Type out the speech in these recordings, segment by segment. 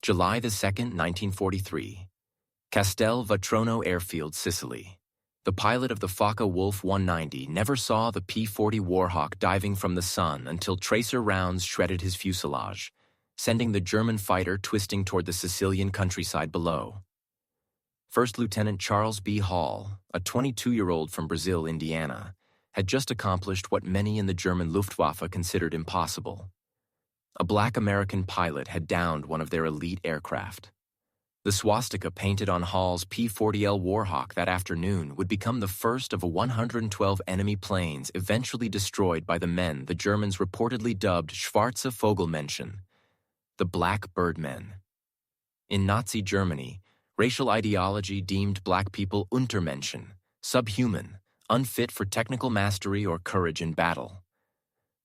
July 2nd, 1943. Castel Vetrono Airfield, Sicily. The pilot of the Focke-Wulf 190 never saw the P-40 Warhawk diving from the sun until tracer rounds shredded his fuselage, sending the German fighter twisting toward the Sicilian countryside below. First Lieutenant Charles B. Hall, a 22-year-old from Brazil, Indiana, had just accomplished what many in the German Luftwaffe considered impossible. A black American pilot had downed one of their elite aircraft. The swastika painted on Hall's P-40L Warhawk that afternoon would become the first of 112 enemy planes eventually destroyed by the men the Germans reportedly dubbed Schwarze Vogelmenschen, the Black Birdmen. In Nazi Germany, racial ideology deemed black people Untermenschen, subhuman, unfit for technical mastery or courage in battle.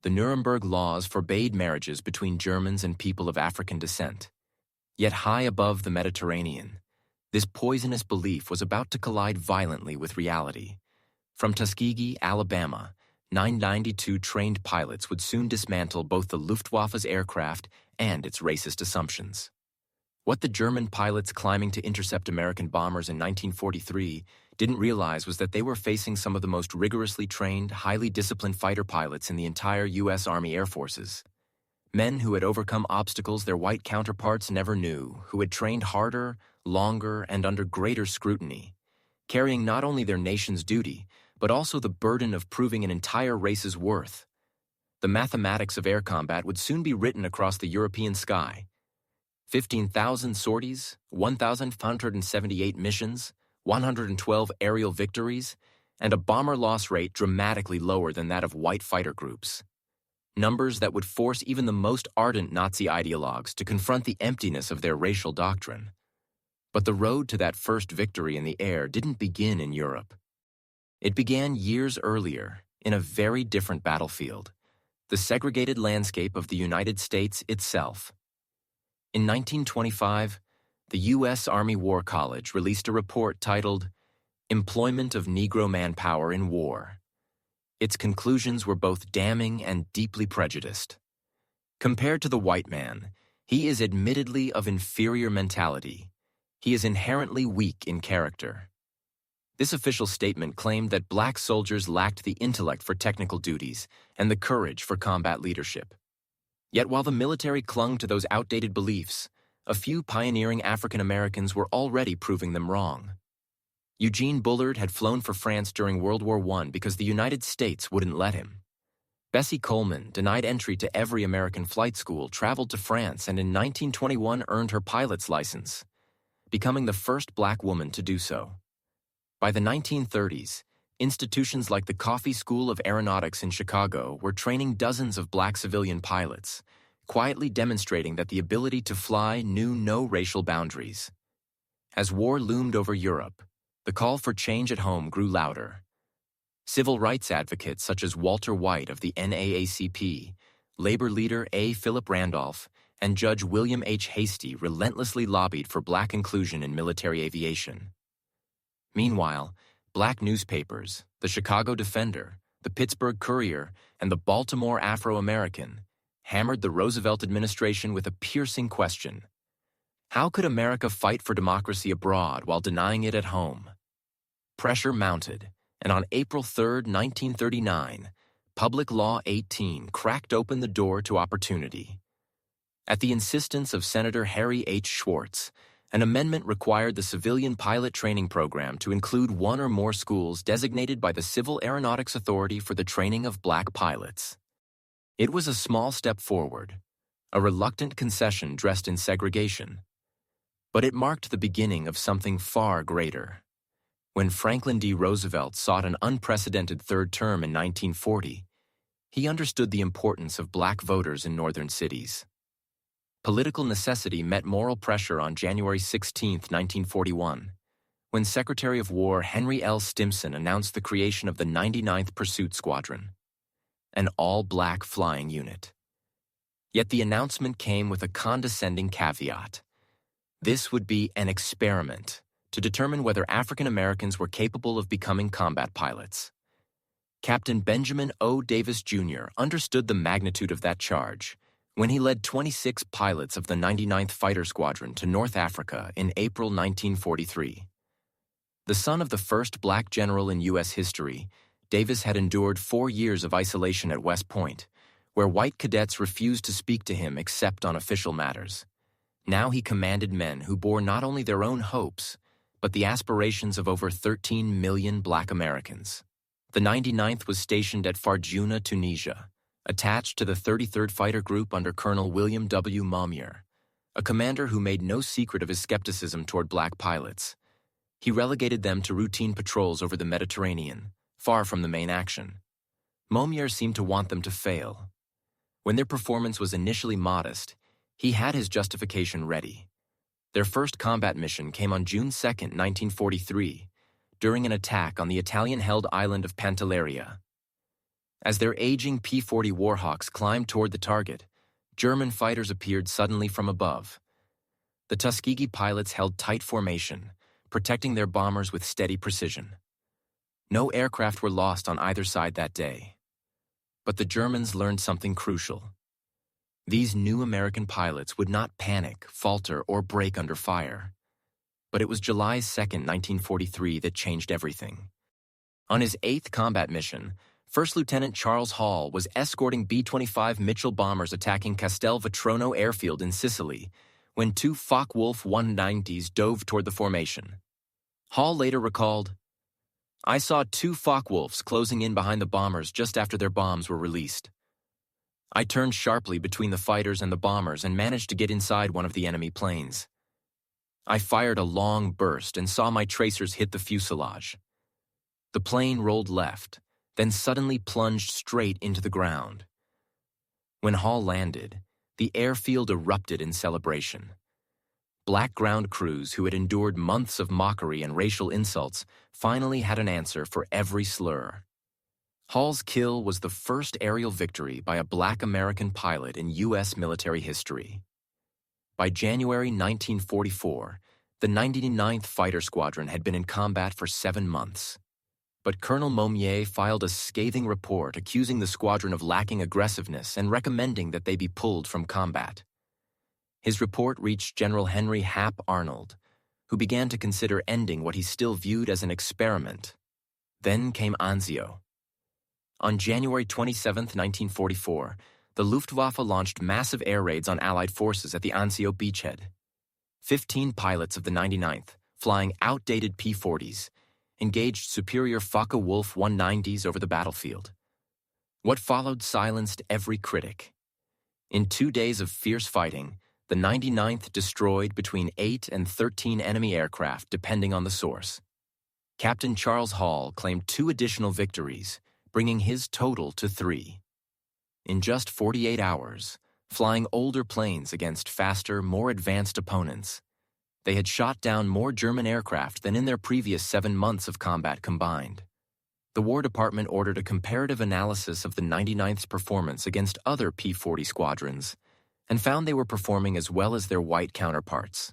The Nuremberg laws forbade marriages between Germans and people of African descent. Yet high above the Mediterranean, this poisonous belief was about to collide violently with reality. From Tuskegee, Alabama, 992 trained pilots would soon dismantle both the Luftwaffe's aircraft and its racist assumptions. What the German pilots climbing to intercept American bombers in 1943 didn't realize was that they were facing some of the most rigorously trained, highly disciplined fighter pilots in the entire U.S. Army Air Forces. Men who had overcome obstacles their white counterparts never knew, who had trained harder, longer, and under greater scrutiny, carrying not only their nation's duty, but also the burden of proving an entire race's worth. The mathematics of air combat would soon be written across the European sky. 15,000 sorties, 1,578 missions, 112 aerial victories, and a bomber loss rate dramatically lower than that of white fighter groups. Numbers that would force even the most ardent Nazi ideologues to confront the emptiness of their racial doctrine. But the road to that first victory in the air didn't begin in Europe. It began years earlier, in a very different battlefield, the segregated landscape of the United States itself. In 1925, the U.S. Army War College released a report titled Employment of Negro Manpower in War. Its conclusions were both damning and deeply prejudiced. Compared to the white man, he is admittedly of inferior mentality. He is inherently weak in character. This official statement claimed that black soldiers lacked the intellect for technical duties and the courage for combat leadership. Yet while the military clung to those outdated beliefs, a few pioneering African Americans were already proving them wrong. Eugene Bullard had flown for France during World War I because the United States wouldn't let him. Bessie Coleman, denied entry to every American flight school, traveled to France and in 1921 earned her pilot's license, becoming the first black woman to do so. By the 1930s, institutions like the Coffey School of Aeronautics in Chicago were training dozens of black civilian pilots, quietly demonstrating that the ability to fly knew no racial boundaries. As war loomed over Europe, the call for change at home grew louder. Civil rights advocates such as Walter White of the NAACP, labor leader A. Philip Randolph, and Judge William H. Hastie relentlessly lobbied for black inclusion in military aviation. Meanwhile, black newspapers, the Chicago Defender, the Pittsburgh Courier, and the Baltimore Afro-American, hammered the Roosevelt administration with a piercing question. How could America fight for democracy abroad while denying it at home? Pressure mounted, and on April 3, 1939, Public Law 18 cracked open the door to opportunity. At the insistence of Senator Harry H. Schwartz, an amendment required the civilian pilot training program to include one or more schools designated by the Civil Aeronautics Authority for the training of black pilots. It was a small step forward, a reluctant concession dressed in segregation. But it marked the beginning of something far greater. When Franklin D. Roosevelt sought an unprecedented third term in 1940, he understood the importance of black voters in northern cities. Political necessity met moral pressure on January 16, 1941, when Secretary of War Henry L. Stimson announced the creation of the 99th Pursuit Squadron, an all-black flying unit. Yet the announcement came with a condescending caveat. This would be an experiment to determine whether African Americans were capable of becoming combat pilots. Captain Benjamin O. Davis, Jr. understood the magnitude of that charge when he led 26 pilots of the 99th Fighter Squadron to North Africa in April 1943. The son of the first black general in U.S. history, Davis had endured 4 years of isolation at West Point, where white cadets refused to speak to him except on official matters. Now he commanded men who bore not only their own hopes, but the aspirations of over 13 million black Americans. The 99th was stationed at Farjuna, Tunisia, attached to the 33rd Fighter Group under Colonel William W. Maumier, a commander who made no secret of his skepticism toward black pilots. He relegated them to routine patrols over the Mediterranean, far from the main action. Maumier seemed to want them to fail. When their performance was initially modest, he had his justification ready. Their first combat mission came on June 2, 1943, during an attack on the Italian-held island of Pantelleria. As their aging P-40 Warhawks climbed toward the target, German fighters appeared suddenly from above. The Tuskegee pilots held tight formation, protecting their bombers with steady precision. No aircraft were lost on either side that day. But the Germans learned something crucial. These new American pilots would not panic, falter, or break under fire. But it was July 2, 1943 that changed everything. On his 8th combat mission, First Lieutenant Charles Hall was escorting B-25 Mitchell bombers attacking Castelvetrono airfield in Sicily when 2 Focke-Wulf 190s dove toward the formation. Hall later recalled, "I saw 2 Focke-Wulfs closing in behind the bombers just after their bombs were released. I turned sharply between the fighters and the bombers and managed to get inside one of the enemy planes. I fired a long burst and saw my tracers hit the fuselage. The plane rolled left, then suddenly plunged straight into the ground. When Hall landed, the airfield erupted in celebration. Black ground crews who had endured months of mockery and racial insults finally had an answer for every slur. Hall's kill was the first aerial victory by a black American pilot in U.S. military history. By January 1944, the 99th Fighter Squadron had been in combat for 7 months. But Colonel Maumier filed a scathing report accusing the squadron of lacking aggressiveness and recommending that they be pulled from combat. His report reached General Henry Hap Arnold, who began to consider ending what he still viewed as an experiment. Then came Anzio. On January 27, 1944, the Luftwaffe launched massive air raids on Allied forces at the Anzio beachhead. 15 pilots of the 99th, flying outdated P-40s, engaged superior Focke-Wulf 190s over the battlefield. What followed silenced every critic. In 2 days of fierce fighting, the 99th destroyed between 8 and 13 enemy aircraft, depending on the source. Captain Charles Hall claimed 2 additional victories, bringing his total to 3. In just 48 hours, flying older planes against faster, more advanced opponents, they had shot down more German aircraft than in their previous 7 months of combat combined. The War Department ordered a comparative analysis of the 99th's performance against other P-40 squadrons and found they were performing as well as their white counterparts.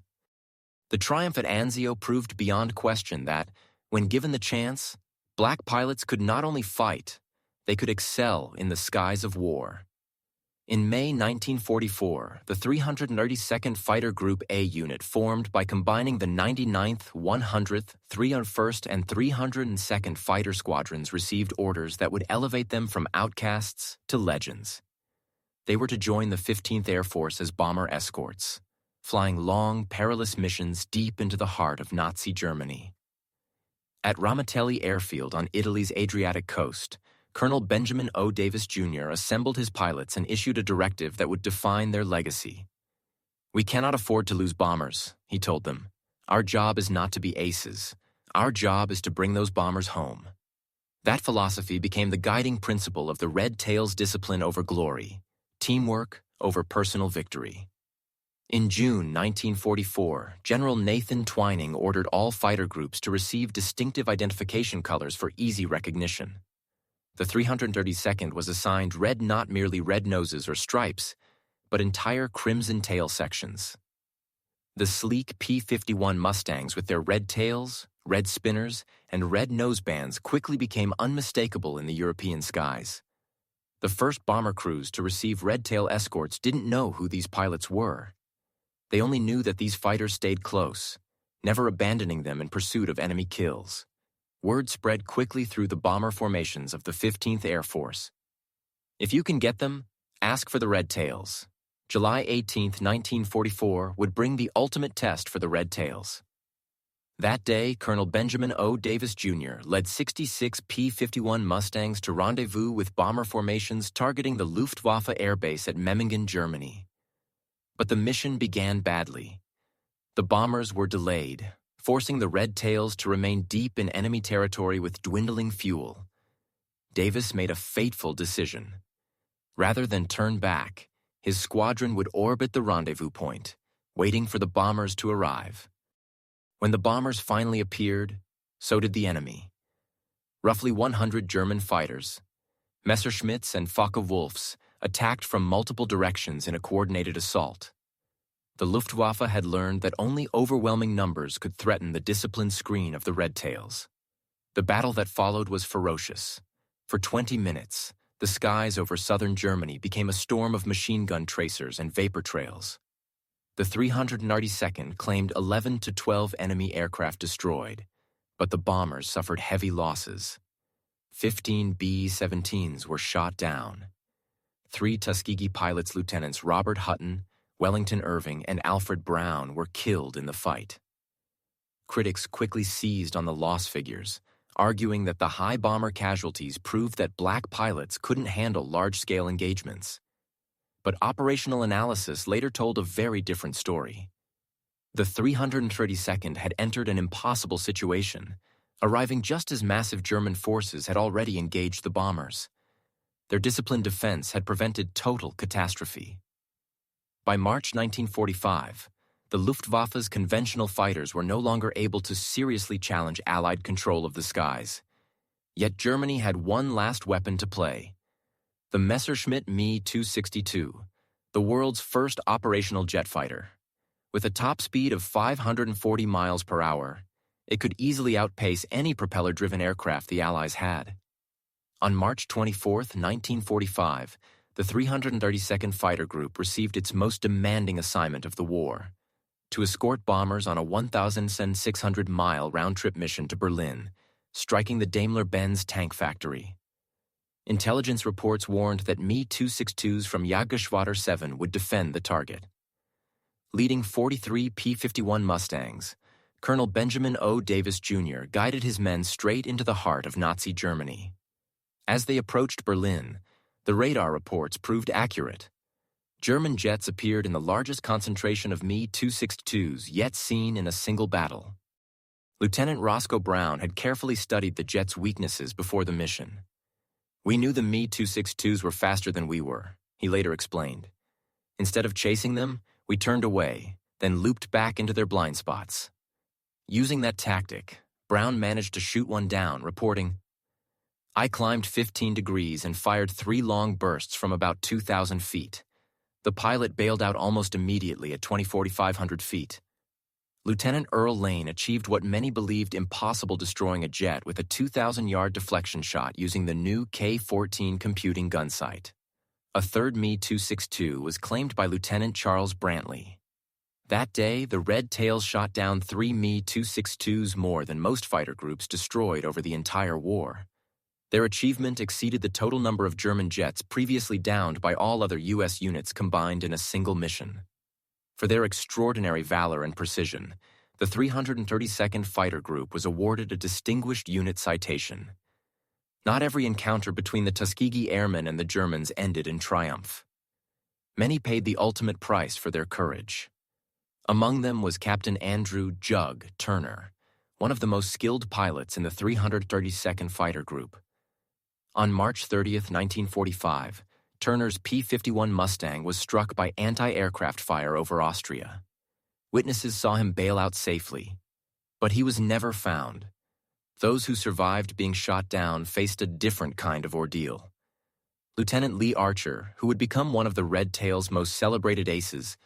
The triumph at Anzio proved beyond question that, when given the chance, black pilots could not only fight, they could excel in the skies of war. In May 1944, the 332nd Fighter Group A unit formed by combining the 99th, 100th, 301st, and 302nd Fighter Squadrons received orders that would elevate them from outcasts to legends. They were to join the 15th Air Force as bomber escorts, flying long, perilous missions deep into the heart of Nazi Germany. At Ramatelli Airfield on Italy's Adriatic coast, Colonel Benjamin O. Davis, Jr. assembled his pilots and issued a directive that would define their legacy. "We cannot afford to lose bombers," he told them. "Our job is not to be aces. Our job is to bring those bombers home." That philosophy became the guiding principle of the Red Tails discipline over glory, teamwork over personal victory. In June 1944, General Nathan Twining ordered all fighter groups to receive distinctive identification colors for easy recognition. The 332nd was assigned red, not merely red noses or stripes, but entire crimson tail sections. The sleek P-51 Mustangs with their red tails, red spinners, and red nosebands quickly became unmistakable in the European skies. The first bomber crews to receive Red Tail escorts didn't know who these pilots were. They only knew that these fighters stayed close, never abandoning them in pursuit of enemy kills. Word spread quickly through the bomber formations of the 15th Air Force. If you can get them, ask for the Red Tails. July 18, 1944 would bring the ultimate test for the Red Tails. That day, Colonel Benjamin O. Davis, Jr. led 66 P-51 Mustangs to rendezvous with bomber formations targeting the Luftwaffe air base at Memmingen, Germany. But the mission began badly. The bombers were delayed, forcing the Red Tails to remain deep in enemy territory with dwindling fuel. Davis made a fateful decision. Rather than turn back, his squadron would orbit the rendezvous point, waiting for the bombers to arrive. When the bombers finally appeared, so did the enemy. Roughly 100 German fighters, Messerschmitts and Focke-Wulfs, attacked from multiple directions in a coordinated assault. The Luftwaffe had learned that only overwhelming numbers could threaten the disciplined screen of the Red Tails. The battle that followed was ferocious. For 20 minutes, the skies over southern Germany became a storm of machine gun tracers and vapor trails. The 392nd claimed 11 to 12 enemy aircraft destroyed, but the bombers suffered heavy losses. 15 B-17s were shot down. 3 Tuskegee pilots, Lieutenants Robert Hutton, Wellington Irving, and Alfred Brown, were killed in the fight. Critics quickly seized on the loss figures, arguing that the high bomber casualties proved that black pilots couldn't handle large-scale engagements. But operational analysis later told a very different story. The 332nd had entered an impossible situation, arriving just as massive German forces had already engaged the bombers. Their disciplined defense had prevented total catastrophe. By March 1945, the Luftwaffe's conventional fighters were no longer able to seriously challenge Allied control of the skies. Yet Germany had one last weapon to play: the Messerschmitt Me-262, the world's first operational jet fighter. With a top speed of 540 miles per hour, it could easily outpace any propeller-driven aircraft the Allies had. On March 24, 1945, the 332nd Fighter Group received its most demanding assignment of the war: to escort bombers on a 1,600-mile round-trip mission to Berlin, striking the Daimler-Benz tank factory. Intelligence reports warned that Me-262s from Jagdgeschwader 7 would defend the target. Leading 43 P-51 Mustangs, Colonel Benjamin O. Davis, Jr. guided his men straight into the heart of Nazi Germany. As they approached Berlin, the radar reports proved accurate. German jets appeared in the largest concentration of Me-262s yet seen in a single battle. Lieutenant Roscoe Brown had carefully studied the jet's weaknesses before the mission. "We knew the Me-262s were faster than we were," he later explained. "Instead of chasing them, we turned away, then looped back into their blind spots." Using that tactic, Brown managed to shoot one down, reporting, "I climbed 15 degrees and fired 3 long bursts from about 2,000 feet. The pilot bailed out almost immediately at 4,500 feet." Lieutenant Earl Lane achieved what many believed impossible, destroying a jet with a 2,000-yard deflection shot using the new K-14 computing gun sight. A third Me-262 was claimed by Lieutenant Charles Brantley. That day, the Red Tails shot down 3 Me-262s, more than most fighter groups destroyed over the entire war. Their achievement exceeded the total number of German jets previously downed by all other U.S. units combined in a single mission. For their extraordinary valor and precision, the 332nd Fighter Group was awarded a Distinguished Unit Citation. Not every encounter between the Tuskegee Airmen and the Germans ended in triumph. Many paid the ultimate price for their courage. Among them was Captain Andrew "Jug" Turner, one of the most skilled pilots in the 332nd Fighter Group. On March 30, 1945, Turner's P-51 Mustang was struck by anti-aircraft fire over Austria. Witnesses saw him bail out safely, but he was never found. Those who survived being shot down faced a different kind of ordeal. Lieutenant Lee Archer, who would become one of the Red Tail's most celebrated aces,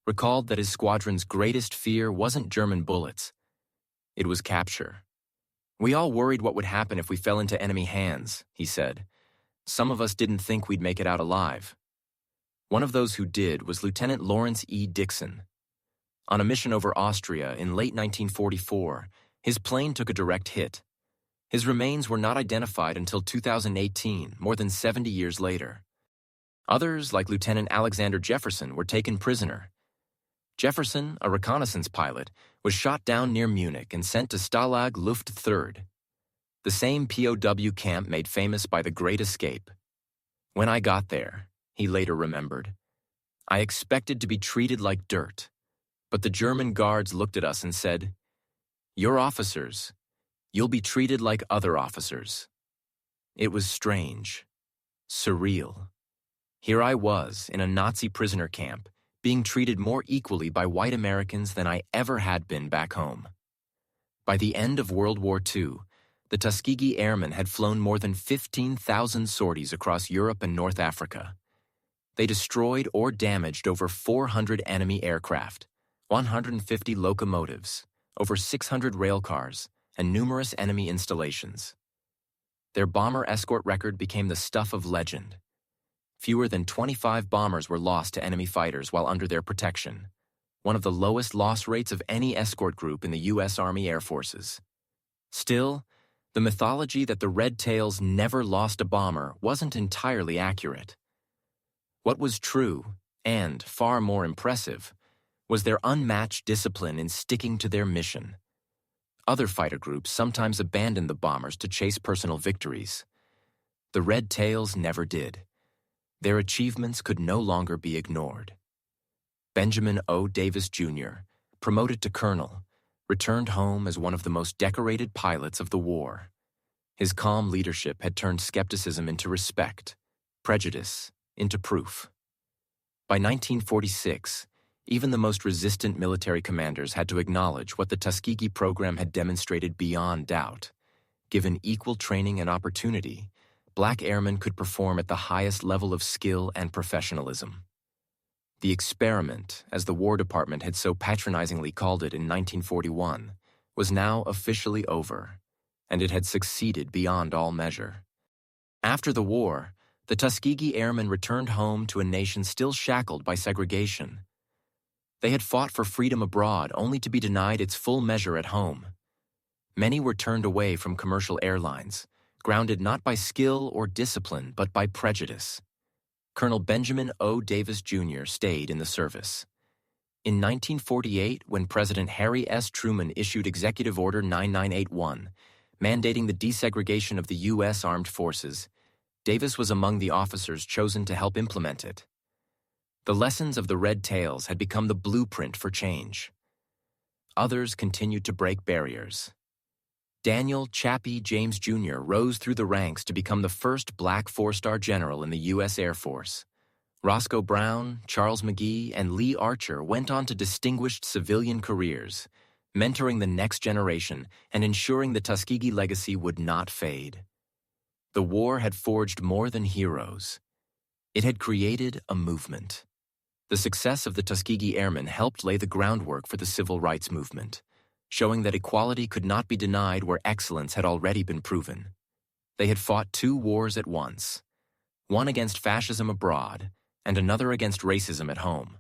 recalled that his squadron's greatest fear wasn't German bullets. It was capture. "We all worried what would happen if we fell into enemy hands," he said. Some of us didn't think we'd make it out alive. One of those who did was Lieutenant Lawrence E. Dixon. On a mission over Austria in late 1944, his plane took a direct hit. His remains were not identified until 2018, more than 70 years later. Others, like Lieutenant Alexander Jefferson, were taken prisoner. Jefferson, a reconnaissance pilot, was shot down near Munich and sent to Stalag Luft 3rd, the same POW camp made famous by the Great Escape. When I got there, he later remembered, I expected to be treated like dirt, but the German guards looked at us and said, "You're officers. You'll be treated like other officers." It was strange, surreal. Here I was in a Nazi prisoner camp, being treated more equally by white Americans than I ever had been back home. By the end of World War II, the Tuskegee Airmen had flown more than 15,000 sorties across Europe and North Africa. They destroyed or damaged over 400 enemy aircraft, 150 locomotives, over 600 rail cars, and numerous enemy installations. Their bomber escort record became the stuff of legend. Fewer than 25 bombers were lost to enemy fighters while under their protection, one of the lowest loss rates of any escort group in the U.S. Army Air Forces. Still, the mythology that the Red Tails never lost a bomber wasn't entirely accurate. What was true, and far more impressive, was their unmatched discipline in sticking to their mission. Other fighter groups sometimes abandoned the bombers to chase personal victories. The Red Tails never did. Their achievements could no longer be ignored. Benjamin O. Davis, Jr., promoted to colonel, returned home as one of the most decorated pilots of the war. His calm leadership had turned skepticism into respect, prejudice into proof. By 1946, even the most resistant military commanders had to acknowledge what the Tuskegee program had demonstrated beyond doubt. Given equal training and opportunity, Black airmen could perform at the highest level of skill and professionalism. The experiment, as the War Department had so patronizingly called it in 1941, was now officially over, and it had succeeded beyond all measure. After the war, the Tuskegee Airmen returned home to a nation still shackled by segregation. They had fought for freedom abroad only to be denied its full measure at home. Many were turned away from commercial airlines, grounded not by skill or discipline but by prejudice. Colonel Benjamin O. Davis, Jr. stayed in the service. In 1948, when President Harry S. Truman issued Executive Order 9981, mandating the desegregation of the U.S. Armed Forces, Davis was among the officers chosen to help implement it. The lessons of the Red Tails had become the blueprint for change. Others continued to break barriers. Daniel Chappie James Jr. rose through the ranks to become the first Black four-star general in the U.S. Air Force. Roscoe Brown, Charles McGee, and Lee Archer went on to distinguished civilian careers, mentoring the next generation and ensuring the Tuskegee legacy would not fade. The war had forged more than heroes. It had created a movement. The success of the Tuskegee Airmen helped lay the groundwork for the civil rights movement, showing that equality could not be denied where excellence had already been proven. They had fought two wars at once, one against fascism abroad and another against racism at home.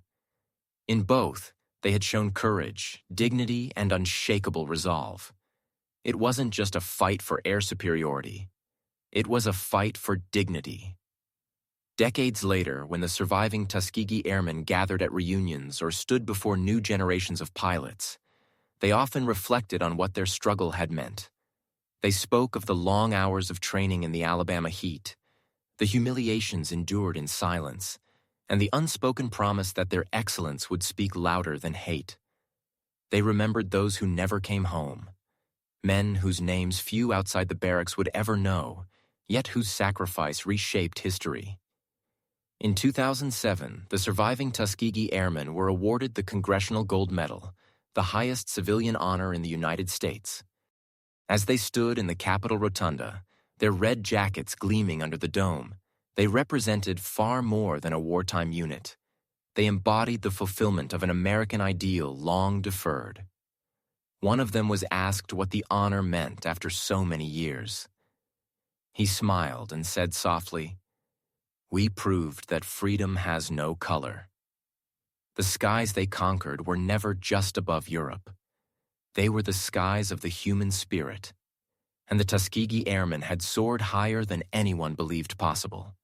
In both, they had shown courage, dignity, and unshakable resolve. It wasn't just a fight for air superiority. It was a fight for dignity. Decades later, when the surviving Tuskegee Airmen gathered at reunions or stood before new generations of pilots, they often reflected on what their struggle had meant. They spoke of the long hours of training in the Alabama heat, the humiliations endured in silence, and the unspoken promise that their excellence would speak louder than hate. They remembered those who never came home, men whose names few outside the barracks would ever know, yet whose sacrifice reshaped history. In 2007, the surviving Tuskegee Airmen were awarded the Congressional Gold Medal, the highest civilian honor in the United States. As they stood in the Capitol Rotunda, their red jackets gleaming under the dome, they represented far more than a wartime unit. They embodied the fulfillment of an American ideal long deferred. One of them was asked what the honor meant after so many years. He smiled and said softly, "We proved that freedom has no color." The skies they conquered were never just above Europe. They were the skies of the human spirit, and the Tuskegee Airmen had soared higher than anyone believed possible.